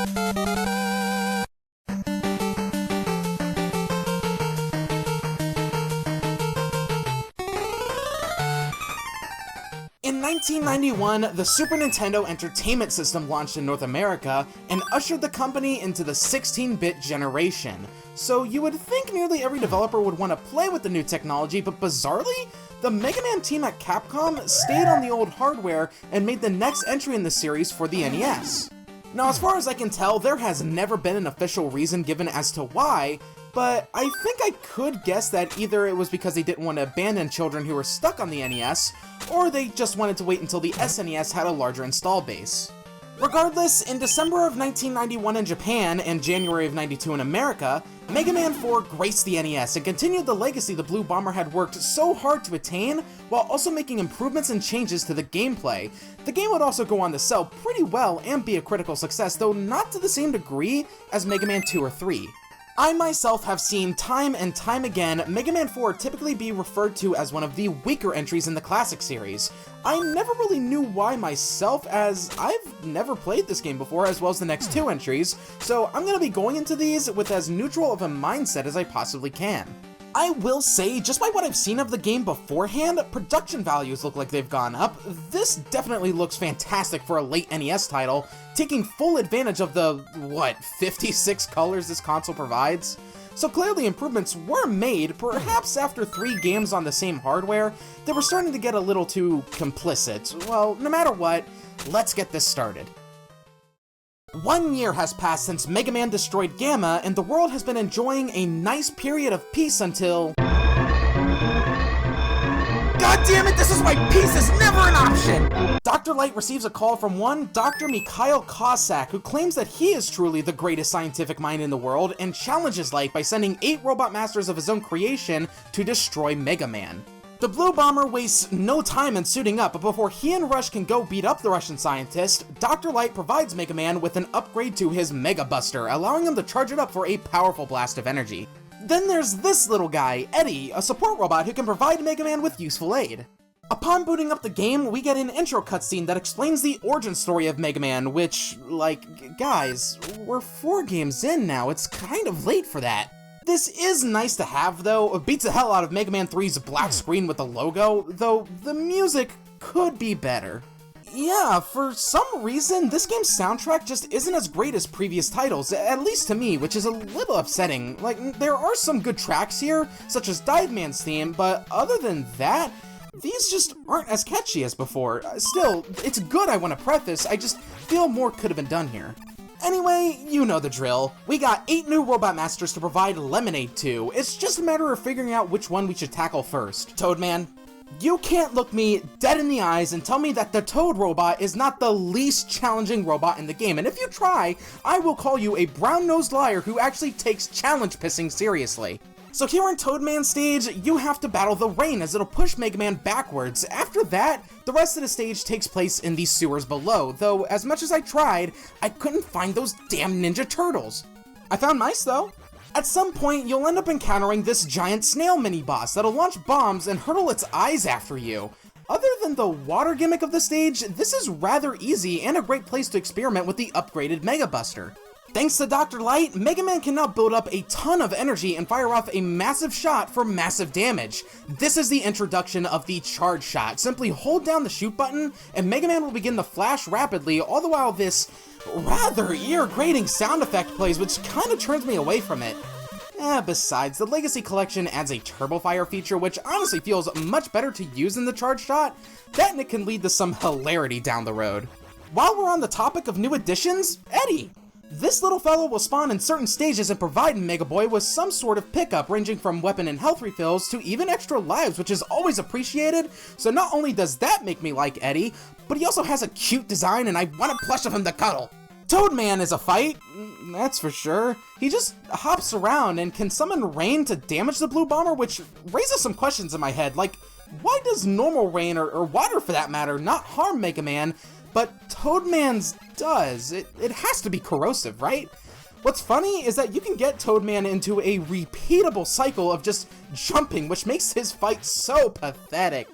In 1991, the Super Nintendo Entertainment System launched in North America and ushered the company into the 16-bit generation. So you would think nearly every developer would want to play with the new technology, but bizarrely, the Mega Man team at Capcom stayed on the old hardware and made the next entry in the series for the NES. Now, as far as I can tell, there has never been an official reason given as to why, but I think I could guess that either it was because they didn't want to abandon children who were stuck on the NES, or they just wanted to wait until the SNES had a larger install base. Regardless, in December of 1991 in Japan and January of '92 in America, Mega Man 4 graced the NES and continued the legacy the Blue Bomber had worked so hard to attain, while also making improvements and changes to the gameplay. The game would also go on to sell pretty well and be a critical success, though not to the same degree as Mega Man 2 or 3. I myself have seen time and time again Mega Man 4 typically be referred to as one of the weaker entries in the classic series. I never really knew why myself, as I've never played this game before, as well as the next two entries, so I'm going to be going into these with as neutral of a mindset as I possibly can. I will say, just by what I've seen of the game beforehand, production values look like they've gone up. This definitely looks fantastic for a late NES title, taking full advantage of the, 56 colors this console provides? So clearly improvements were made, perhaps after 3 games on the same hardware, they were starting to get a little too complicit. Well, no matter what, let's get this started. 1 year has passed since Mega Man destroyed Gamma, and the world has been enjoying a nice period of peace until... God damn it, this is why peace is never an option! Dr. Light receives a call from one Dr. Mikhail Cossack, who claims that he is truly the greatest scientific mind in the world, and challenges Light by sending 8 robot masters of his own creation to destroy Mega Man. The Blue Bomber wastes no time in suiting up, but before he and Rush can go beat up the Russian scientist, Dr. Light provides Mega Man with an upgrade to his Mega Buster, allowing him to charge it up for a powerful blast of energy. Then there's this little guy, Eddie, a support robot who can provide Mega Man with useful aid. Upon booting up the game, we get an intro cutscene that explains the origin story of Mega Man, which, guys, we're 4 games in now, it's kind of late for that. This is nice to have, though. It beats the hell out of Mega Man 3's black screen with the logo, though the music could be better. Yeah, for some reason, this game's soundtrack just isn't as great as previous titles, at least to me, which is a little upsetting. There are some good tracks here, such as Dive Man's theme, but other than that, these just aren't as catchy as before. Still, it's good, I want to preface, I just feel more could have been done here. Anyway, you know the drill. We got 8 new Robot Masters to provide Lemonade to. It's just a matter of figuring out which one we should tackle first. Toadman, you can't look me dead in the eyes and tell me that the Toad robot is not the least challenging robot in the game, and if you try, I will call you a brown-nosed liar who actually takes challenge pissing seriously. So here in Toadman's stage, you have to battle the rain as it'll push Mega Man backwards. After that, the rest of the stage takes place in the sewers below, though as much as I tried, I couldn't find those damn Ninja Turtles. I found mice though. At some point, you'll end up encountering this giant snail mini-boss that'll launch bombs and hurtle its eyes after you. Other than the water gimmick of the stage, this is rather easy and a great place to experiment with the upgraded Mega Buster. Thanks to Dr. Light, Mega Man can now build up a ton of energy and fire off a massive shot for massive damage. This is the introduction of the charge shot. Simply hold down the shoot button, and Mega Man will begin to flash rapidly, all the while this rather ear-grating sound effect plays, which kinda turns me away from it. Besides, the Legacy Collection adds a Turbo Fire feature, which honestly feels much better to use than the charge shot. That and it can lead to some hilarity down the road. While we're on the topic of new additions, Eddie! This little fellow will spawn in certain stages and provide Mega Boy with some sort of pickup, ranging from weapon and health refills to even extra lives, which is always appreciated. So not only does that make me like Eddie, but he also has a cute design and I want a plush of him to cuddle. Toadman is a fight, that's for sure. He just hops around and can summon rain to damage the Blue Bomber, which raises some questions in my head, like why does normal rain, or water for that matter, not harm Mega Man, but Toadman's does? It has to be corrosive, right? What's funny is that you can get Toadman into a repeatable cycle of just jumping, which makes his fight so pathetic.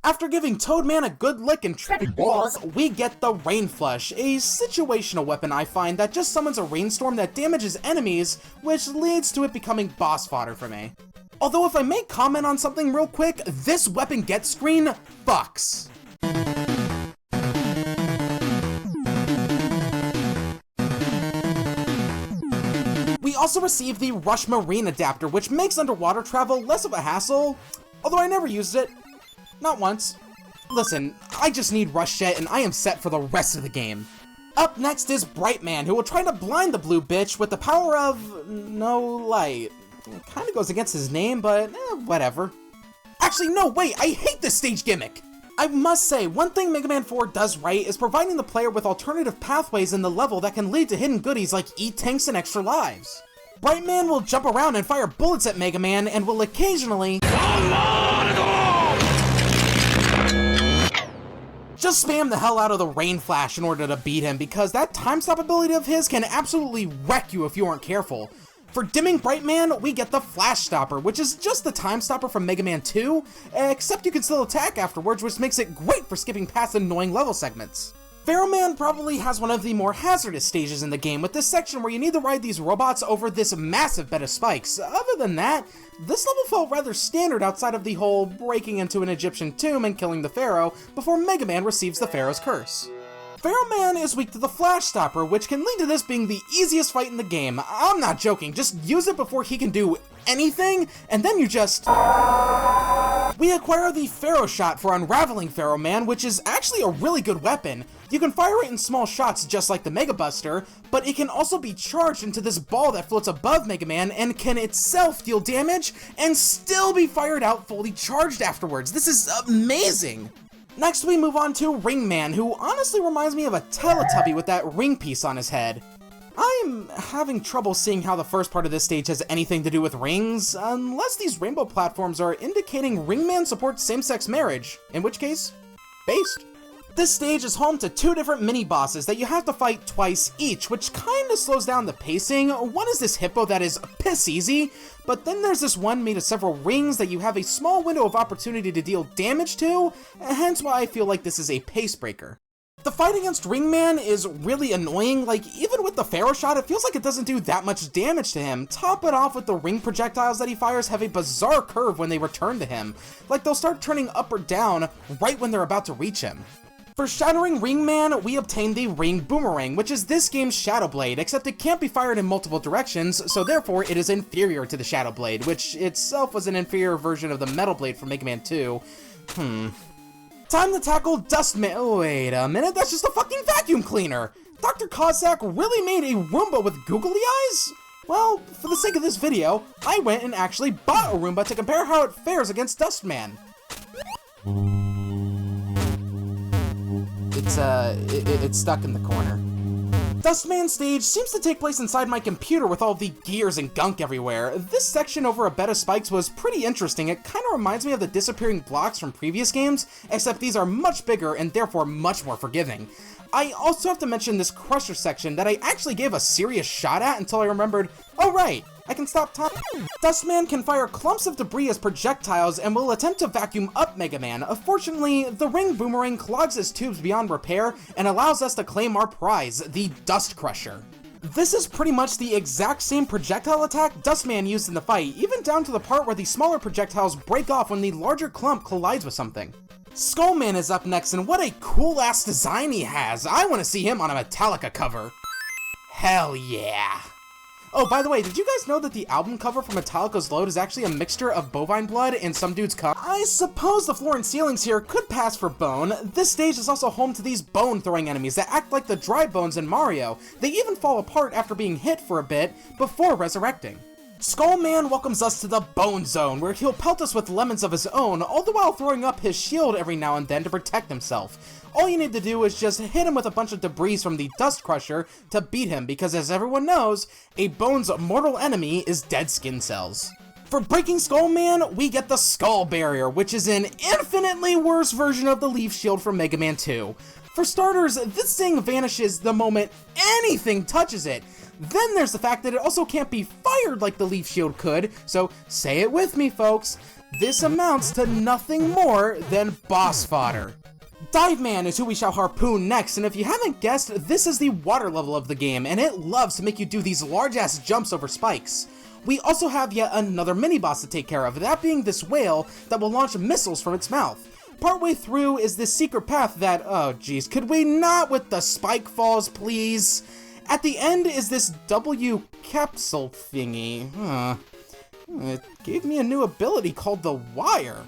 After giving Toadman a good lick and tripping balls, we get the Rain Flush, a situational weapon I find that just summons a rainstorm that damages enemies, which leads to it becoming boss fodder for me. Although if I may comment on something real quick, this weapon get screen fucks. We also receive the Rush Marine adapter, which makes underwater travel less of a hassle, although I never used it. Not once. Listen, I just need Rush Jet and I am set for the rest of the game. Up next is Brightman, who will try to blind the blue bitch with the power of no light. It kinda goes against his name, but whatever. Actually, no, wait, I hate this stage gimmick! I must say, one thing Mega Man 4 does right is providing the player with alternative pathways in the level that can lead to hidden goodies like E-Tanks and extra lives. Brightman will jump around and fire bullets at Mega Man and will occasionally just spam the hell out of the Rain Flash in order to beat him, because that time stop ability of his can absolutely wreck you if you aren't careful. For dimming Brightman, we get the Flash Stopper, which is just the time stopper from Mega Man 2, except you can still attack afterwards, which makes it great for skipping past annoying level segments. Pharaoh Man probably has one of the more hazardous stages in the game, with this section where you need to ride these robots over this massive bed of spikes. Other than that, this level felt rather standard outside of the whole breaking into an Egyptian tomb and killing the Pharaoh before Mega Man receives the Pharaoh's curse. Pharaoh Man is weak to the Flash Stopper, which can lead to this being the easiest fight in the game. I'm not joking, just use it before he can do anything, and then you just... We acquire the Pharaoh Shot for unraveling Pharaoh Man, which is actually a really good weapon. You can fire it in small shots just like the Mega Buster, but it can also be charged into this ball that floats above Mega Man and can itself deal damage and still be fired out fully charged afterwards. This is amazing! Next we move on to Ring Man, who honestly reminds me of a Teletubby with that ring piece on his head. I'm having trouble seeing how the first part of this stage has anything to do with rings, unless these rainbow platforms are indicating Ring Man supports same-sex marriage, in which case, based. This stage is home to two different mini-bosses that you have to fight twice each, which kinda slows down the pacing. One is this hippo that is piss easy, but then there's this one made of several rings that you have a small window of opportunity to deal damage to, hence why I feel like this is a pace breaker. The fight against Ring Man is really annoying. Like, even with the Pharaoh Shot, it feels like it doesn't do that much damage to him. Top it off with the ring projectiles that he fires have a bizarre curve when they return to him. Like, they'll start turning up or down right when they're about to reach him. For shattering Ring Man, we obtain the Ring Boomerang, which is this game's Shadow Blade, except it can't be fired in multiple directions, so therefore it is inferior to the Shadow Blade, which itself was an inferior version of the Metal Blade from Mega Man 2. Time to tackle Dustman. Oh, wait a minute, that's just a fucking vacuum cleaner! Dr. Cossack really made a Roomba with googly eyes? Well, for the sake of this video, I went and actually bought a Roomba to compare how it fares against Dustman. It's stuck in the corner. Dustman stage seems to take place inside my computer with all the gears and gunk everywhere. This section over a bed of spikes was pretty interesting. It kinda reminds me of the disappearing blocks from previous games, except these are much bigger and therefore much more forgiving. I also have to mention this Crusher section that I actually gave a serious shot at until I remembered, oh right, I can stop time. Dustman can fire clumps of debris as projectiles and will attempt to vacuum up Mega Man. Unfortunately, the Ring Boomerang clogs his tubes beyond repair and allows us to claim our prize, the Dust Crusher. This is pretty much the exact same projectile attack Dustman used in the fight, even down to the part where the smaller projectiles break off when the larger clump collides with something. Skullman is up next, and what a cool-ass design he has! I want to see him on a Metallica cover. Hell yeah! Oh, by the way, did you guys know that the album cover for Metallica's Load is actually a mixture of bovine blood and some dude's cum? I suppose the floor and ceilings here could pass for bone. This stage is also home to these bone-throwing enemies that act like the dry bones in Mario. They even fall apart after being hit for a bit before resurrecting. Skullman welcomes us to the Bone Zone, where he'll pelt us with lemons of his own, all the while throwing up his shield every now and then to protect himself. All you need to do is just hit him with a bunch of debris from the Dust Crusher to beat him, because as everyone knows, a Bone's mortal enemy is dead skin cells. For breaking Skullman, we get the Skull Barrier, which is an infinitely worse version of the Leaf Shield from Mega Man 2. For starters, this thing vanishes the moment anything touches it. Then there's the fact that it also can't be fired like the Leaf Shield could, so say it with me, folks. This amounts to nothing more than boss fodder. Dive Man is who we shall harpoon next, and if you haven't guessed, this is the water level of the game, and it loves to make you do these large-ass jumps over spikes. We also have yet another mini-boss to take care of, that being this whale that will launch missiles from its mouth. Partway through is this secret path that, oh geez, could we not with the spike falls, please? At the end is this W capsule thingy. It gave me a new ability called the Wire.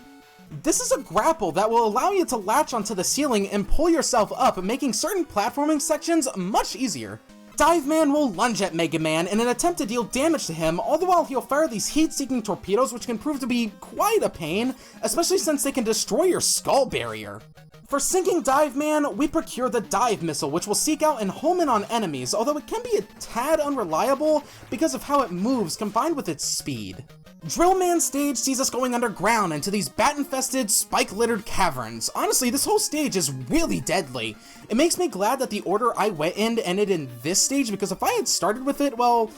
This is a grapple that will allow you to latch onto the ceiling and pull yourself up, making certain platforming sections much easier. Dive Man will lunge at Mega Man in an attempt to deal damage to him, all the while he'll fire these heat-seeking torpedoes which can prove to be quite a pain, especially since they can destroy your skull barrier. For sinking Dive Man, we procure the Dive Missile, which will seek out and home in on enemies, although it can be a tad unreliable because of how it moves combined with its speed. Drill Man stage sees us going underground into these bat-infested, spike-littered caverns. Honestly, this whole stage is really deadly. It makes me glad that the order I went in ended in this stage, because if I had started with it, well,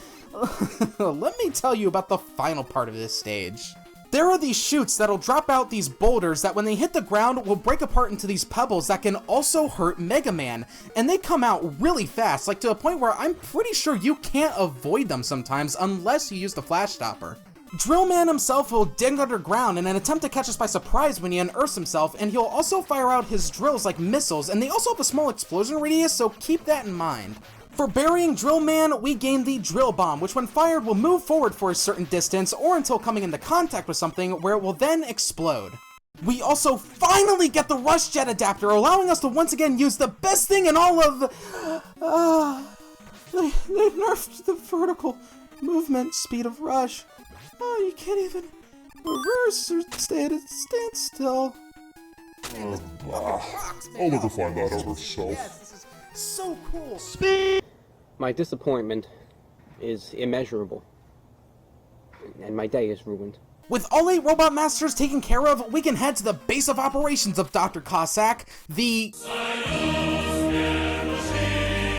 let me tell you about the final part of this stage. There are these chutes that'll drop out these boulders that when they hit the ground will break apart into these pebbles that can also hurt Mega Man, and they come out really fast, like to a point where I'm pretty sure you can't avoid them sometimes unless you use the flash stopper. Drill Man himself will dig underground in an attempt to catch us by surprise when he unearths himself, and he'll also fire out his drills like missiles, and they also have a small explosion radius, so keep that in mind. For burying Drill Man, we gain the Drill Bomb, which when fired will move forward for a certain distance, or until coming into contact with something, where it will then explode. We also finally get the Rush Jet adapter, allowing us to once again use the best thing in all of... They've nerfed the vertical movement speed of Rush. Oh, you can't even reverse or stay at a standstill. I'll never find that out herself. Yes, this is so cool. My disappointment is immeasurable, and my day is ruined. With all 8 Robot Masters taken care of, we can head to the base of operations of Dr. Cossack, the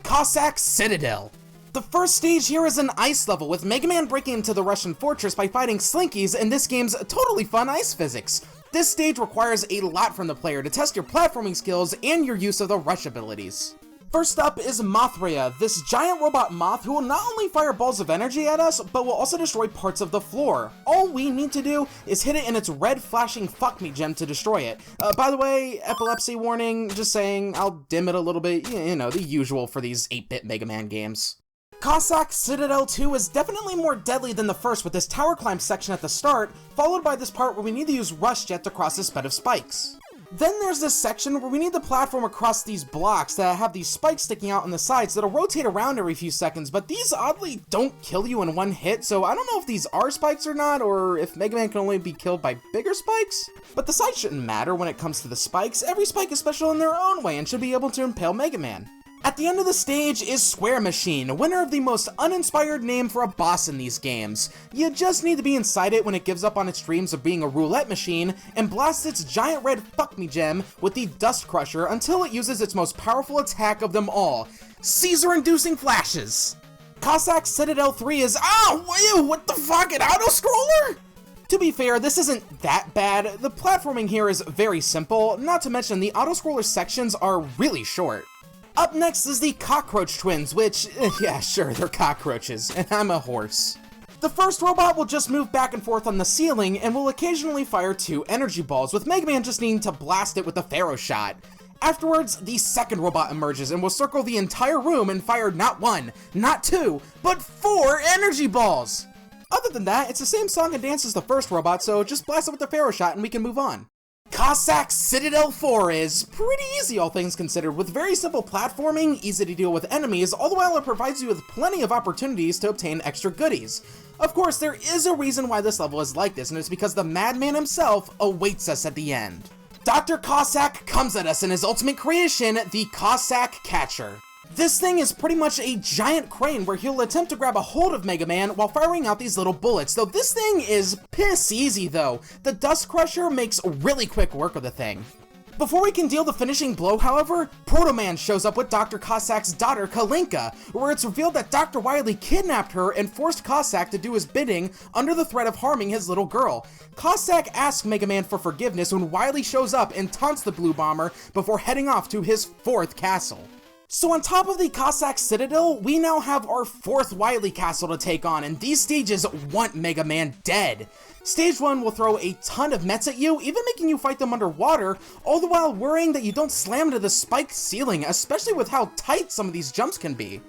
Cossack Citadel. The first stage here is an ice level, with Mega Man breaking into the Russian fortress by fighting Slinkies in this game's totally fun ice physics. This stage requires a lot from the player to test your platforming skills and your use of the rush abilities. First up is Mothra, this giant robot moth who will not only fire balls of energy at us, but will also destroy parts of the floor. All we need to do is hit it in its red flashing fuck me gem to destroy it. By the way, epilepsy warning, just saying, I'll dim it a little bit, you know, the usual for these 8-bit Mega Man games. Cossack Citadel 2 is definitely more deadly than the first, with this tower climb section at the start, followed by this part where we need to use Rush Jet to cross this bed of spikes. Then there's this section where we need to platform across these blocks that have these spikes sticking out on the sides that'll rotate around every few seconds, but these oddly don't kill you in one hit, so I don't know if these are spikes or not, or if Mega Man can only be killed by bigger spikes. But the size shouldn't matter when it comes to the spikes. Every spike is special in their own way and should be able to impale Mega Man. At the end of the stage is Square Machine, winner of the most uninspired name for a boss in these games. You just need to be inside it when it gives up on its dreams of being a roulette machine and blasts its giant red fuck me gem with the Dust Crusher until it uses its most powerful attack of them all, Caesar-inducing flashes. Cossack Citadel 3 is, what the fuck, an auto-scroller? To be fair, this isn't that bad. The platforming here is very simple, not to mention the auto-scroller sections are really short. Up next is the Cockroach Twins, which, yeah, sure, they're cockroaches, and I'm a horse. The first robot will just move back and forth on the ceiling and will occasionally fire 2 energy balls, with Mega Man just needing to blast it with a Pharaoh shot. Afterwards, the second robot emerges and will circle the entire room and fire not 1, not 2, but 4 energy balls! Other than that, it's the same song and dance as the first robot, so just blast it with the Pharaoh shot and we can move on. Cossack Citadel 4 is pretty easy, all things considered, with very simple platforming, easy to deal with enemies, all the while it provides you with plenty of opportunities to obtain extra goodies. Of course, there is a reason why this level is like this, and it's because the Madman himself awaits us at the end. Dr. Cossack comes at us in his ultimate creation, the Cossack Catcher. This thing is pretty much a giant crane where he'll attempt to grab a hold of Mega Man while firing out these little bullets, though this thing is piss easy though. The Dust Crusher makes really quick work of the thing. Before we can deal the finishing blow, however, Proto Man shows up with Dr. Cossack's daughter, Kalinka, where it's revealed that Dr. Wily kidnapped her and forced Cossack to do his bidding under the threat of harming his little girl. Cossack asks Mega Man for forgiveness when Wily shows up and taunts the Blue Bomber before heading off to his 4th castle. So on top of the Cossack Citadel, we now have our 4th Wily castle to take on, and these stages want Mega Man dead. Stage 1 will throw a ton of Mets at you, even making you fight them underwater, all the while worrying that you don't slam into the spiked ceiling, especially with how tight some of these jumps can be.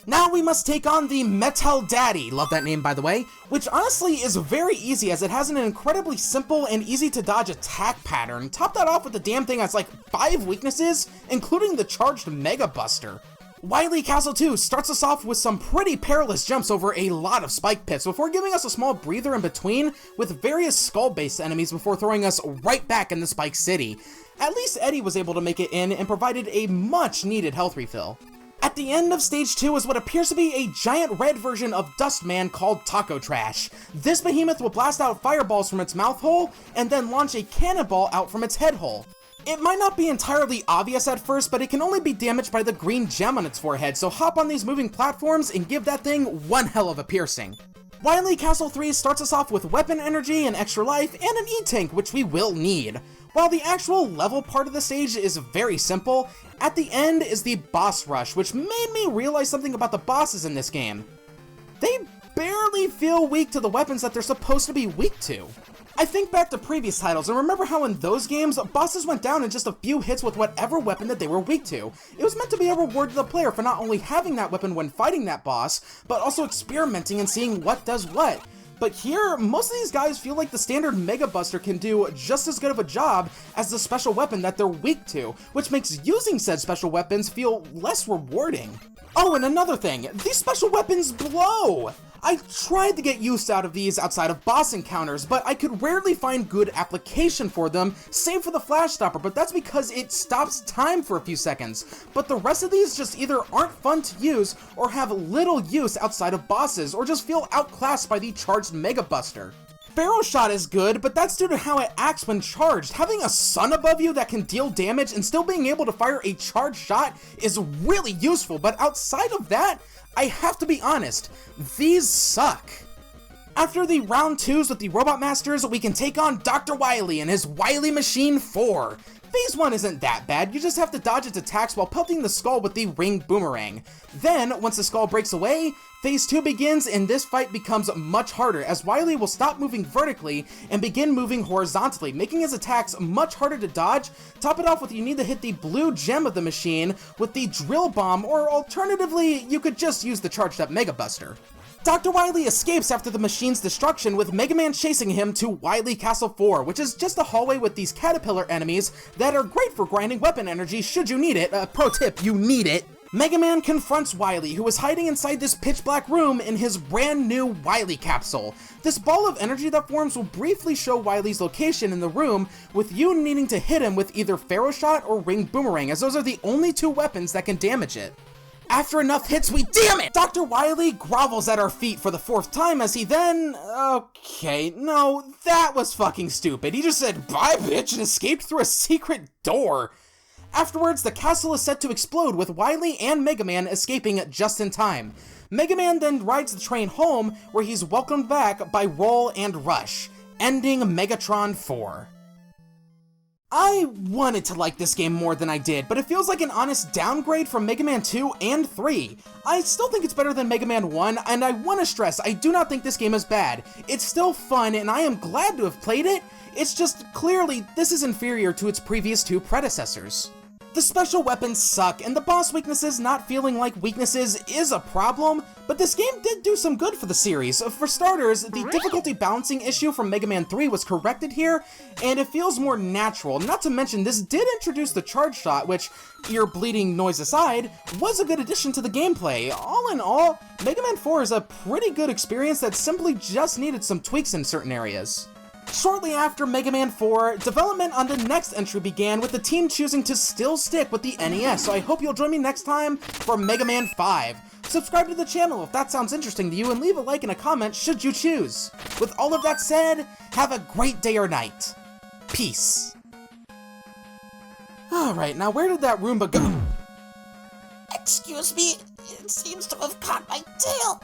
Now we must take on the Metal Daddy, love that name by the way, which honestly is very easy as it has an incredibly simple and easy to dodge attack pattern. Top that off with the damn thing has like 5 weaknesses, including the charged Mega Buster. Wily Castle 2 starts us off with some pretty perilous jumps over a lot of spike pits before giving us a small breather in between with various skull-based enemies before throwing us right back in the Spike City. At least Eddie was able to make it in and provided a much needed health refill. At the end of Stage 2 is what appears to be a giant red version of Dustman called Taco Trash. This behemoth will blast out fireballs from its mouth hole and then launch a cannonball out from its head hole. It might not be entirely obvious at first, but it can only be damaged by the green gem on its forehead, so hop on these moving platforms and give that thing one hell of a piercing. Wily Castle 3 starts us off with weapon energy and extra life and an E-Tank, which we will need. While the actual level part of the stage is very simple, at the end is the boss rush, which made me realize something about the bosses in this game. They barely feel weak to the weapons that they're supposed to be weak to. I think back to previous titles and remember how in those games, bosses went down in just a few hits with whatever weapon that they were weak to. It was meant to be a reward to the player for not only having that weapon when fighting that boss, but also experimenting and seeing what does what. But here, most of these guys feel like the standard Mega Buster can do just as good of a job as the special weapon that they're weak to, which makes using said special weapons feel less rewarding. Oh, and another thing, these special weapons blow! I tried to get use out of these outside of boss encounters, but I could rarely find good application for them, save for the flash stopper, but that's because it stops time for a few seconds. But the rest of these just either aren't fun to use, or have little use outside of bosses, or just feel outclassed by the charged Mega Buster. Barrel Shot is good, but that's due to how it acts when charged. Having a sun above you that can deal damage and still being able to fire a charged shot is really useful, but outside of that, I have to be honest, these suck. After the round 2s with the Robot Masters, we can take on Dr. Wily and his Wily Machine 4. Phase 1 isn't that bad, you just have to dodge its attacks while pelting the skull with the Ring Boomerang. Then, once the skull breaks away, Phase 2 begins and this fight becomes much harder as Wily will stop moving vertically and begin moving horizontally, making his attacks much harder to dodge. Top it off with you need to hit the blue gem of the machine with the Drill Bomb, or alternatively, you could just use the charged up Mega Buster. Dr. Wily escapes after the machine's destruction with Mega Man chasing him to Wily Castle 4, which is just a hallway with these caterpillar enemies that are great for grinding weapon energy should you need it. Pro tip, you need it. Mega Man confronts Wily, who is hiding inside this pitch black room in his brand new Wily capsule. This ball of energy that forms will briefly show Wily's location in the room, with you needing to hit him with either Pharaoh Shot or Ring Boomerang, as those are the only 2 weapons that can damage it. After enough hits, we damn it! Dr. Wily grovels at our feet for the 4th time as he then... Okay, no, that was fucking stupid. He just said, "Bye, bitch," and escaped through a secret door. Afterwards, the castle is set to explode with Wily and Mega Man escaping just in time. Mega Man then rides the train home, where he's welcomed back by Roll and Rush, ending Megatron 4. I wanted to like this game more than I did, but it feels like an honest downgrade from Mega Man 2 and 3. I still think it's better than Mega Man 1, and I want to stress, I do not think this game is bad. It's still fun, and I am glad to have played it. It's just, clearly, this is inferior to its previous 2 predecessors. The special weapons suck, and the boss weaknesses not feeling like weaknesses is a problem, but this game did do some good for the series. For starters, the difficulty balancing issue from Mega Man 3 was corrected here, and it feels more natural. Not to mention, this did introduce the charge shot, which, ear bleeding noise aside, was a good addition to the gameplay. All in all, Mega Man 4 is a pretty good experience that simply just needed some tweaks in certain areas. Shortly after Mega Man 4, development on the next entry began with the team choosing to still stick with the NES, so I hope you'll join me next time for Mega Man 5. Subscribe to the channel if that sounds interesting to you, and leave a like and a comment should you choose. With all of that said, have a great day or night. Peace. Alright, now where did that Roomba go? Excuse me, it seems to have caught my tail.